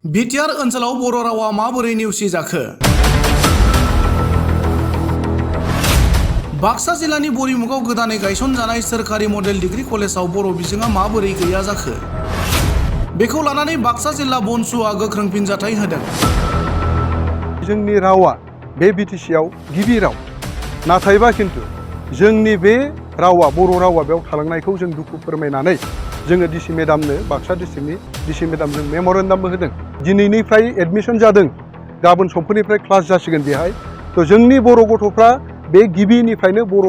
BTR ओनसोलाव बर' रावा माबोरै नेवसि जाखो? बाक्सा जिल्लानि बरिमुगाव गोदानै गायसनजानाय सोरखारि मडेल डिग्री कलेजाव बर' बिजोङा माबोरै गैया जाखो? बेखौ लानानै बाक्सा जिल्ला बनसुआ गोख्रों फिनजाथाय होदों। जोंनि रावा बे बिटिसिआव गिबि राव, नाथायबा खिन्थु जोंनि बे रावा बर' रावा बेयाव थालांनायखौ जों दुखु फोरमायनानै जोङो डिसि मेडामनो बाक्सा डिस्ट्रिक्टनि डिसि मेडामजों मेम'रेन्डामबो होदों। दिनैनिफ्राय एडमिसन जादों, गाबोन समफोरनिफ्राय क्लास जासिगोन बेहाय। थ' जोंनि बर' गथ'फ्रा बे गिबिनिफ्रायनो बर'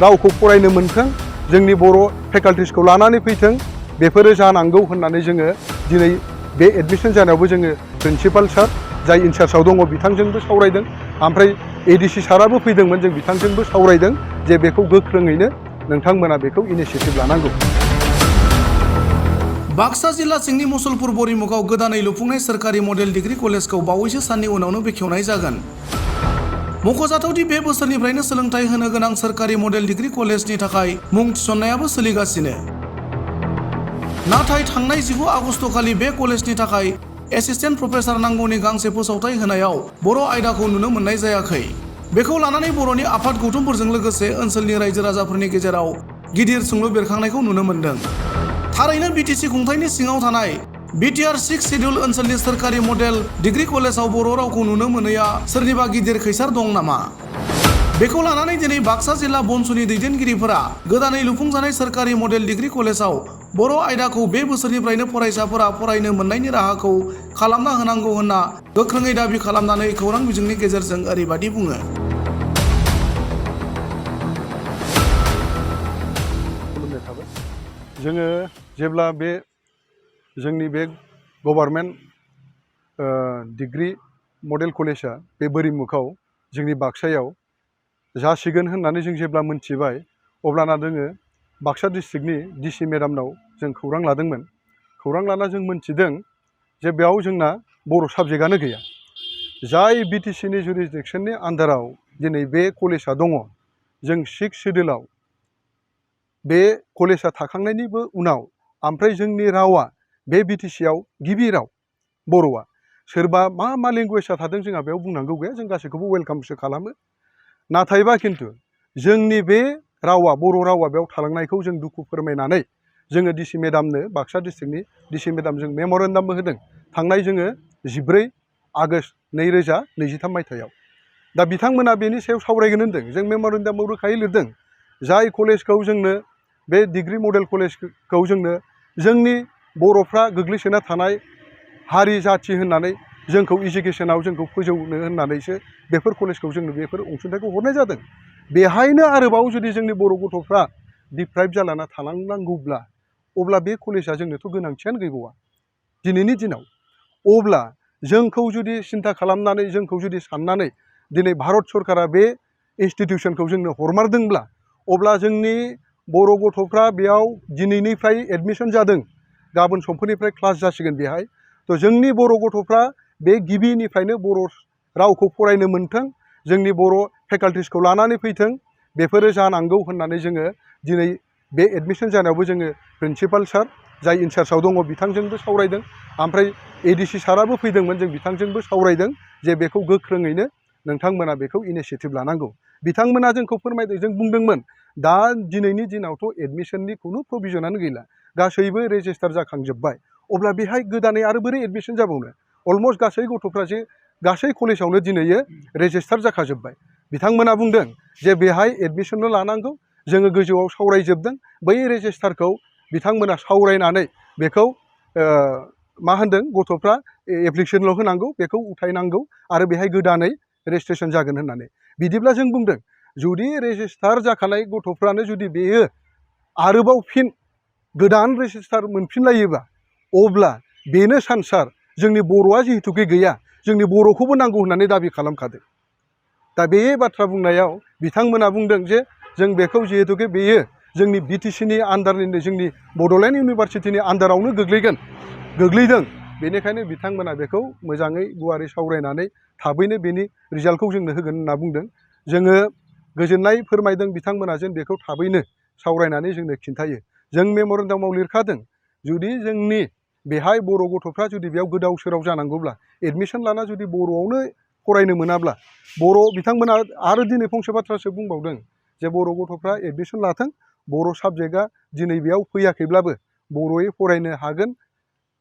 रावखौ फरायनो मोनथों, जोंनि बर' फेकाल्टिसखौ लानानै फैथों, बेफोरो जानांगौ होननानै जोङो दिनै बे एडमिसन जानायावबो जोङो प्रिन्सिपाल सार जाय इनचार्जआव दङ बिथांजोंबो सावरायदों, ओमफ्राय एडिसि साराबो फैदोंमोन, जों बिथांजोंबो सावरायदों जे बेखौ गोख्रोङैनो नोंथांमोना बेखौ इनिसियेटिभ लानांगौ। बाक्सा जिल्ला सिंनि मुसलपुर बरिमुगाव गोदानै लुफुंनाय सोरखारि मडेल डिग्री कलेजखौ बावैसो साननि उनावनो बेखेवनाय जागोन। मख'जाथावदि बे बोसोरनिफ्रायनो सोलोंथाइ होनो गोनां सोरखारि मडेल डिग्री कलेजनि थाखाय मुं थिसननायाबो सोलिगासिनो। नाथाय थांनाय 19 आगस्तखालि बे कलेजनि थाखाय एसिस्टेन्ट प्रफेसार नांगौनि गांसे फोसावथाइ होनायाव बर' आयदाखौ नुनो मोननाय जायाखै। बेखौ लानानै बर'नि आफाद गौथुमफोरजों लोगोसे ओनसोलनि रायजो राजाफोरनि गेजेराव गिदिर सोंलु बेरखांनायखौ नुनो मोन्दों। थारैनो बिटिसि खुंथायनि सिङाव थानाय बिटिआर 6 सिडिउल ओनसोलनि सोरखारि मडेल डिग्री कलेजाव बर' रावखौ नुनो मोनैया सोरनिबा गिदिर खैसार दं नामा? बेखौ लानानै दिनै बाक्सा जिल्ला बनसुनि दैदेनगिरिफोरा गोदानै लुफुंजानाय सोरखारि मडेल डिग्री कलेजाव बर' आयदाखौ बे बोसोरनिफ्रायनो फरायसाफोरा फरायनो मोननायनि राहाखौ खालामना होनांगौ होनना गोख्रोङै दाबि खालामनानै खौरां बिजोंनि गेजेरजों ओरैबादि बुङो। जोङो जेब्ला बे जोंनि बे गभार्नमेन्ट डिग्री मडेल कलेजा बे बोरिमुगाव जोंनि बाक्सायाव जासिगोन होननानै जों जेब्ला मोनथिबाय, अब्लाना जोङो बाक्सा डिस्ट्रिक्टनि डिसि मेडामनाव जों खौरां लादोंमोन। खौरां लाना जों मोनथिदों जे बेयाव जोंना बर' साबजेक्टआनो गैया। जाय बिटिसिनि जुरिसडिक्सननि आन्डाराव दिनै बे कलेजा दङ, जों 6 सिडिउलाव बे कलेजा थाखांनायनिबो उनाव ओमफ्राय जोंनि रावा बे बिटिसिआव गिबि राव बर'आ। सोरबा मा लेंगुवेजआ थादों जोंहा बेयाव बुंनांगौ गैया, जों गासैखौबो वेलकामसो खालामो। नाथायबा खिन्थु जोंनि बे रावा बर' रावा बेयाव थालांनायखौ जों दुखु फोरमायनानै जोङो डिसि मेडामनो बाक्सा डिस्ट्रिक्टनि डिसि मेडामजों मेम'रेन्डामबो होदों, थांनाय जोङो 14 आगस्त 2023 मायथाइयाव। दा बिथांमोना बेनि सायाव सावरायगोन होनदों। जों मेम'रेन्डामाव रोखायै लिरदों, जाय कलेजखौ जोंनो बे डिग्री मडेल कलेजखौ जोंनो जोंनि बर'फ्रा गोग्लैसोना थानाय हारि जाथि होननानै जोंखौ इडुकेसनाव जोंखौ फोजौनो होननानैसो बेफोर कलेजखौ जोंनो बेफोर अनसुंथाइखौ हरनाय जादों। बेहायनो आरोबाव जुदि जोंनि बर' गथ'फ्रा डिप्राइभ जालाना थालांनांगौब्ला, अब्ला बे कलेजा जोंनोथ' गोनांथियानो गैबावा दिनैनि दिनाव। अब्ला जोंखौ जुदि सिन्था खालामनानै, जोंखौ जुदि साननानै दिनै भारत सरकारा बे इन्सटिटिउसनखौ जोंनो हरमारदोंब्ला, अब्ला जोंनि बर' गथ'फ्रा बेयाव दिनैनिफ्राय एडमिसन जादों, गाबोन समफोरनिफ्राय क्लास जासिगोन बेहाय। थ' जोंनि बर' गथ'फ्रा बे गिबिनिफ्रायनो बर' रावखौ फरायनो मोनथों, जोंनि बर' फेकाल्टिसखौ लानानै फैथों, बेफोरो जानांगौ होननानै जोङो दिनै बे एडमिसन जानायावबो जोङो प्रिन्सिपाल सार जाय इनचार्जआव दङ बिथांजोंबो सावरायदों, ओमफ्राय एडिसि साराबो फैदोंमोन, जों बिथांजोंबो सावरायदों जे बेखौ गोख्रोङैनो नोंथांमोना बेखौ इनिसियेटिभ लानांगौ। बिथांमोना जोंखौ फोरमायदों, जों बुंदोंमोन दा दिनैनि दिनावथ' एडमिसननि खुनु प्रभिजनानो गैला, गासैबो रेजिस्टार जाखांजोब्बाय। अब्ला बेहाय गोदानै आरो बोरै एडमिसन जाबावनो? अलमस्ट गासै गथ'फ्रा जे गासै कलेजावनो दिनैयो रेजिस्टार जाखाजोब्बाय। बिथांमोना बुंदों जे बेहाय एडमिसनल' लानांगौ, जोङो गोजौआव सावरायजोबदों, बै रेजिस्टारखौ बिथांमोना सावरायनानै बेखौ मा होनदों, गथ'फ्रा एप्लिकेसनल' होनांगौ, बेखौ उथायनांगौ आरो बेहाय गोदानै रेजिस्ट्रेसन जागोन होननानै। बिदिब्ला जों बुंदों, जुदि रेजिस्टार जाखानाय गथ'फ्रानो जुदि बेयो आरोबाव फिन गोदान रेजिस्टार मोनफिनलायोबा, अब्ला बेनो सान्सार जोंनि बर'आ जिहेतुके गैया, जोंनि बर'खौबो नांगौ होननानै दाबि खालामखादों। दा बे बाथ्रा बुंनायाव बिथांमोना बुंदों जे जों बेखौ जिहेतुके बेयो जोंनि बिटिसिनि आन्डारनिनो, जोंनि बड'लेण्ड इउनिभारसिटिनि आन्डारावनो गोग्लैदों, बेनिखायनो बिथांमोना बेखौ मोजाङै गुवारै सावरायनानै थाबैनो बेनि रिजाल्टखौ जोंनो होगोन होनना बुंदों। जोङो गोजोननाय फोरमायदों बिथांमोना जेन बेखौ थाबैनो सावरायनानै जोंनो खिन्थायो। जों मेम'रेन्डामाव लिरखादों, जुदि जोंनि बेहाय बर' गथ'फ्रा जुदि बेयाव गोदाव सोराव जानांगौब्ला एडमिसन लाना जुदि बर'आवनो फरायनो मोनाब्ला बिथांमोना आरो दिनै फंसे बाथ्रासो बुंबावदों जे बर' गथ'फ्रा एडमिसन लाथों बर' साबजेक्टआ दिनै बेयाव फैयाखैब्लाबो बर'यै फरायनो हागोन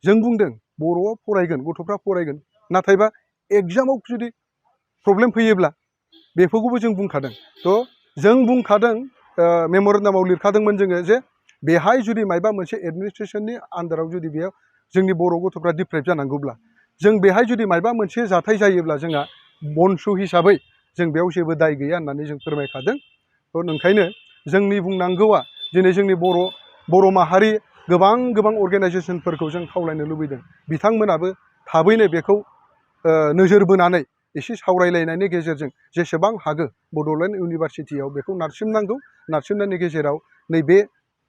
जों बुंदों बर'आव फरायगोन गथ'फ्रा फरायगोन नाथायबा एग्जामाव जुदि प्रब्लेम फैयोब्ला बेफोरखौबो जों बुंखादों थ' जों बुंखादों मेम'रेन्डामाव लिरखादोंमोन जोङो जे बेहाय जुदि मायबा मोनसे एडमिनिस्ट्रेसननि आन्दाराव जुदि बेयाव जोंनि बर' गथ'फ्रा डिप्राइभ जानांगौब्ला जों बेहाय जुदि मायबा मोनसे जाथाय जायोब्ला जोंहा बनसु हिसाबै जों बेयाव जेबो दाय गैया होननानै जों फोरमायखादों थ' ओंखायनो जोंनि बुंनांगौआ दिनै जोंनि बर' माहारि गोबां अर्गेनाइजेसनफोरखौ जों खावलायनो लुबैदों बिथांमोनाबो थाबैनो बेखौ नोजोर बोनानै एसे सावरायलायनायनि गेजेरजों जेसेबां हागौ बड'लेण्ड इउनिभारसिटियाव बेखौ नारसिननायनि गेजेराव नैबे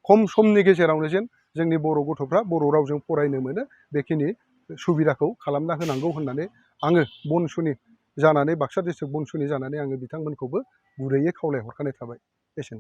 खम समनि गेजेरावनो जेन जोंनि बर' गथ'फ्रा बर' रावजों फरायनो मोनो बेखिनि सुबिदाखौ खालामना होनांगौ होननानै आङो बनसुनि जानानै बाक्सा डिस्ट्रिक्ट बनसुनि जानानै आङो बिथांमोनखौबो गुरैयै खावलायहरखानाय थाबाय एसेनोसै